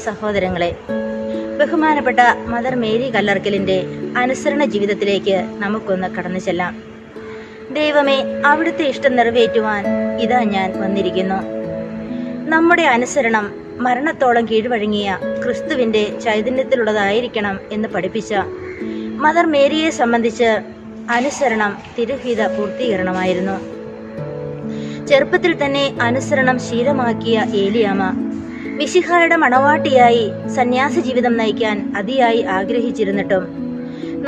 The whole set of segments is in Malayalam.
സഹോദരങ്ങളെ, ബഹുമാനപ്പെട്ട മദർ മേരി കല്ലർക്കലിന്റെ അനുസരണ ജീവിതത്തിലേക്ക് നമുക്കൊന്ന് കടന്നു ചെല്ലാം. ദൈവമേ, അവിടുത്തെ ഇഷ്ടം നിറവേറ്റുവാൻ ഇതാ ഞാൻ വന്നിരിക്കുന്നു. നമ്മുടെ അനുസരണം മരണത്തോളം കീഴ്വഴങ്ങിയ ക്രിസ്തുവിന്റെ ചൈതന്യത്തിലുള്ളതായിരിക്കണം എന്ന് പഠിപ്പിച്ച മദർ മേരിയെ സംബന്ധിച്ച് അനുസരണം തിരുഹിത പൂർത്തീകരണമായിരുന്നു. ചെറുപ്പത്തിൽ തന്നെ അനുസരണം ശീലമാക്കിയ ഏലിയാമ്മ മിശിഹായുടെ മണവാട്ടിയായി സന്യാസ ജീവിതം നയിക്കാൻ അതിയായി ആഗ്രഹിച്ചിരുന്നിട്ടും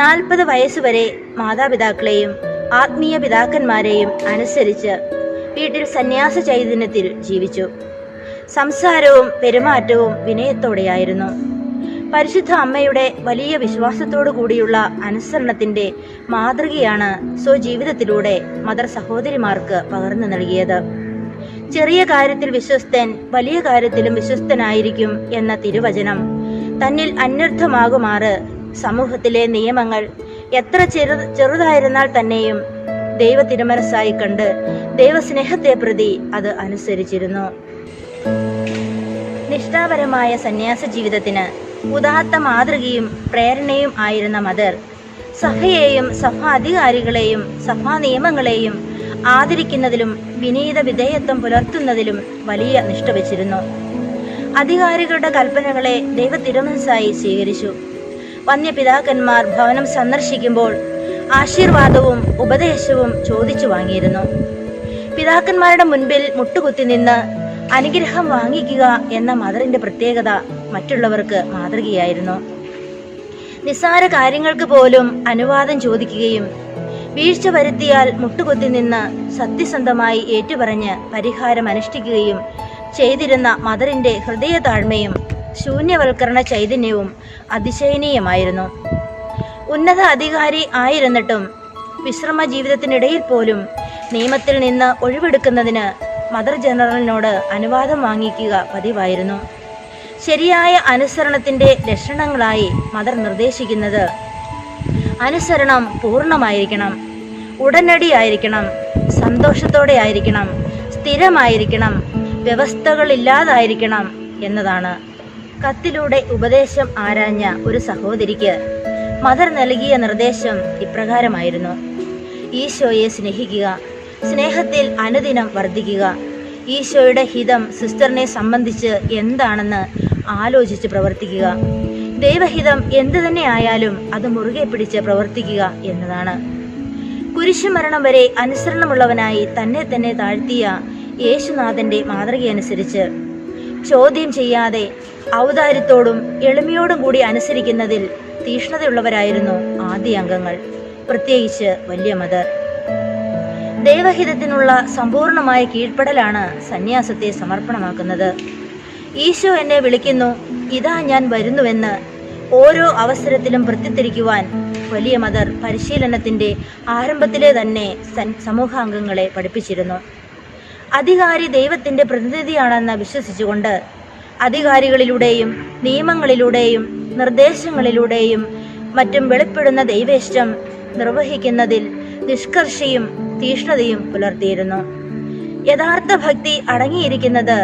40 വയസ്സുവരെ മാതാപിതാക്കളെയും ആത്മീയ പിതാക്കന്മാരെയും അനുസരിച്ച് വീട്ടിൽ സന്യാസ ചൈതന്യത്തിൽ ജീവിച്ചു. സംസാരവും പെരുമാറ്റവും വിനയത്തോടെയായിരുന്നു. പരിശുദ്ധ അമ്മയുടെ വലിയ വിശ്വാസത്തോടു കൂടിയുള്ള അനുസരണത്തിന്റെ മാതൃകയാണ് സ്വജീവിതത്തിലൂടെ മദർ സഹോദരിമാർക്ക് പകർന്നു നൽകിയത്. ചെറിയ കാര്യത്തിൽ വിശ്വസ്തൻ വലിയ കാര്യത്തിലും വിശ്വസ്തനായിരിക്കും എന്ന തിരുവചനം തന്നിൽ അന്വർത്ഥമാകുമാറ് സമൂഹത്തിലെ നിയമങ്ങൾ എത്ര ചെറുതായിരുന്നാൽ തന്നെയും ദൈവ തിരുമനസ്സായി കണ്ട് ദൈവസ്നേഹത്തെ പ്രതി അത് അനുസരിച്ചിരുന്നു. നിഷ്ഠാപരമായ സന്യാസ ജീവിതത്തിന് ഉദാത്ത മാതൃകയും പ്രേരണയും ആയിരുന്ന മദർ സഭയെയും സഭാ അധികാരികളെയും സഭാ നിയമങ്ങളെയും ആദരിക്കുന്നതിലും വിനീത വിധേയത്വം പുലർത്തുന്നതിലും വലിയ നിഷ്ഠ വച്ചിരുന്നു. അധികാരികളുടെ കൽപ്പനകളെ ദൈവ തിരുമനസ്സായി സ്വീകരിച്ചു. വന്യപിതാക്കന്മാർ ഭവനം സന്ദർശിക്കുമ്പോൾ ആശീർവാദവും ഉപദേശവും ചോദിച്ചു വാങ്ങിയിരുന്നു. പിതാക്കന്മാരുടെ മുൻപിൽ മുട്ടുകുത്തി നിന്ന് അനുഗ്രഹം വാങ്ങിക്കുക എന്ന മദറിന്റെ പ്രത്യേകത മറ്റുള്ളവർക്ക് മാതൃകയായിരുന്നു. നിസ്സാര കാര്യങ്ങൾക്ക് പോലും അനുവാദം ചോദിക്കുകയും വീഴ്ച വരുത്തിയാൽ മുട്ടുകുത്തി നിന്ന് സത്യസന്ധമായി ഏറ്റുപറഞ്ഞ് പരിഹാരം അനുഷ്ഠിക്കുകയും ചെയ്തിരുന്ന മദറിന്റെ ഹൃദയ താഴ്മയും ശൂന്യവൽക്കരണ ചൈതന്യവും അതിശയനീയമായിരുന്നു. ഉന്നത അധികാരി ആയിരുന്നിട്ടും വിശ്രമ ജീവിതത്തിനിടയിൽ പോലും നിയമത്തിൽ നിന്ന് ഒഴിവെടുക്കുന്നതിന് മദർ ജനറലിനോട് അനുവാദം വാങ്ങിക്കുക പതിവായിരുന്നു. ശരിയായ അനുസരണത്തിന്റെ ലക്ഷണങ്ങളായി മദർ നിർദ്ദേശിക്കുന്നത് അനുസരണം പൂർണ്ണമായിരിക്കണം, ഉടനടിയായിരിക്കണം, സന്തോഷത്തോടെ ആയിരിക്കണം, സ്ഥിരമായിരിക്കണം, വ്യവസ്ഥകളില്ലാതായിരിക്കണം എന്നതാണ്. കത്തിലൂടെ ഉപദേശം ആരാഞ്ഞ ഒരു സഹോദരിക്ക് മദർ നൽകിയ നിർദ്ദേശം ഇപ്രകാരമായിരുന്നു: ഈശോയെ സ്നേഹിക്കുക, സ്നേഹത്തിൽ അനുദിനം വർദ്ധിക്കുക, ഈശോയുടെ ഹിതം സിസ്റ്ററിനെ സംബന്ധിച്ച് എന്താണെന്ന് ആലോചിച്ച് പ്രവർത്തിക്കുക, ദൈവഹിതം എന്തു തന്നെ ആയാലും അത് മുറുകെ പിടിച്ച് പ്രവർത്തിക്കുക എന്നതാണ്. കുരിശുമരണം വരെ അനുസരണമുള്ളവനായി തന്നെ തന്നെ താഴ്ത്തിയ യേശുനാഥന്റെ മാതൃകയനുസരിച്ച് ചോദ്യം ചെയ്യാതെ ഔദാര്യത്തോടും എളിമയോടും കൂടി അനുസരിക്കുന്നതിൽ തീക്ഷ്ണതയുള്ളവരായിരുന്നു ആദ്യ അംഗങ്ങൾ, പ്രത്യേകിച്ച് വലിയ മദർ. ദൈവഹിതത്തിനുള്ള സമ്പൂർണമായ കീഴ്പ്പെടലാണ് സന്യാസത്തെ സമർപ്പണമാക്കുന്നത്. ഈശോ എന്നെ വിളിക്കുന്നു, ഇതാ ഞാൻ വരുന്നുവെന്ന് ഓരോ അവസരത്തിലും പ്രത്യുത്തരിക്കുവാൻ വലിയ മദർ പരിശീലനത്തിന്റെ ആരംഭത്തിലെ തന്നെ സമൂഹാംഗങ്ങളെ പഠിപ്പിച്ചിരുന്നു. അധികാരി ദൈവത്തിന്റെ പ്രതിനിധിയാണെന്ന് വിശ്വസിച്ചുകൊണ്ട് അധികാരികളിലൂടെയും നിയമങ്ങളിലൂടെയും നിർദ്ദേശങ്ങളിലൂടെയും മറ്റും വെളിപ്പെടുന്ന ദൈവേഷ്ടം നിർവഹിക്കുന്നതിൽ നിഷ്കർഷയും തീഷ്ണതയും പുലർത്തിയിരുന്നു. യഥാർത്ഥ ഭക്തി അടങ്ങിയിരിക്കുന്നത്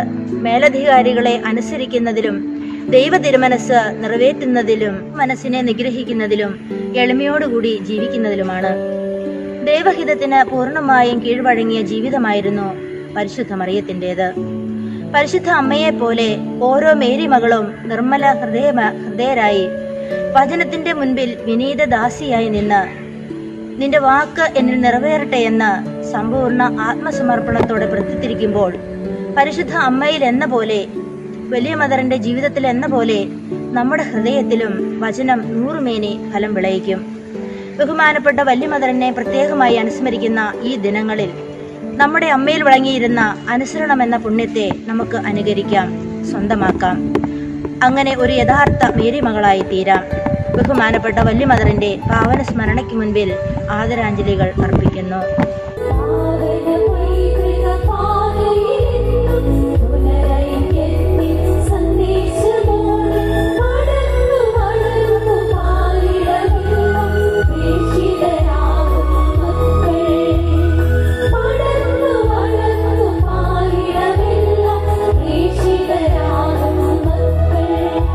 മേലധികാരികളെ അനുസരിക്കുന്നതിലും ദൈവ തിരുമനസ് നിറവേറ്റുന്നതിലും മനസ്സിനെ നിഗ്രഹിക്കുന്നതിലും എളിമയോടുകൂടി ജീവിക്കുന്നതിലുമാണ്. ദൈവഹിതത്തിന് പൂർണ്ണമായും കീഴ്വഴങ്ങിയ ജീവിതമായിരുന്നു പരിശുദ്ധ മറിയത്തിൻ്റെത്. പരിശുദ്ധ അമ്മയെപ്പോലെ ഓരോ മേരി മകളും നിർമ്മല ഹൃദയരായി വചനത്തിന്റെ മുൻപിൽ വിനീത ദാസിയായി നിന്ന് നിന്റെ വാക്ക് എന്നിൽ നിറവേറട്ടെ എന്ന് സമ്പൂർണ്ണ ആത്മസമർപ്പണത്തോടെ പ്രവർത്തിച്ചിരിക്കുമ്പോൾ പരിശുദ്ധ അമ്മയിൽ എന്ന പോലെ വലിയ മദറിന്റെ ജീവിതത്തിൽ എന്ന പോലെ നമ്മുടെ ഹൃദയത്തിലും വചനം 100 മേനി ഫലം വിളയിക്കും. ബഹുമാനപ്പെട്ട വലിയ മദറിനെ പ്രത്യേകമായി അനുസ്മരിക്കുന്ന ഈ ദിനങ്ങളിൽ നമ്മുടെ അമ്മയിൽ വിളങ്ങിയിരുന്ന അനുസരണം എന്ന പുണ്യത്തെ നമുക്ക് അനുകരിക്കാം, സ്വന്തമാക്കാം. അങ്ങനെ ഒരു യഥാർത്ഥ മേരി മകളായി തീരാം. ബഹുമാനപ്പെട്ട വലിയ മദറിന്റെ പാവന സ്മരണയ്ക്ക് മുൻപിൽ ആദരാഞ്ജലികൾ അർപ്പിക്കുന്നു.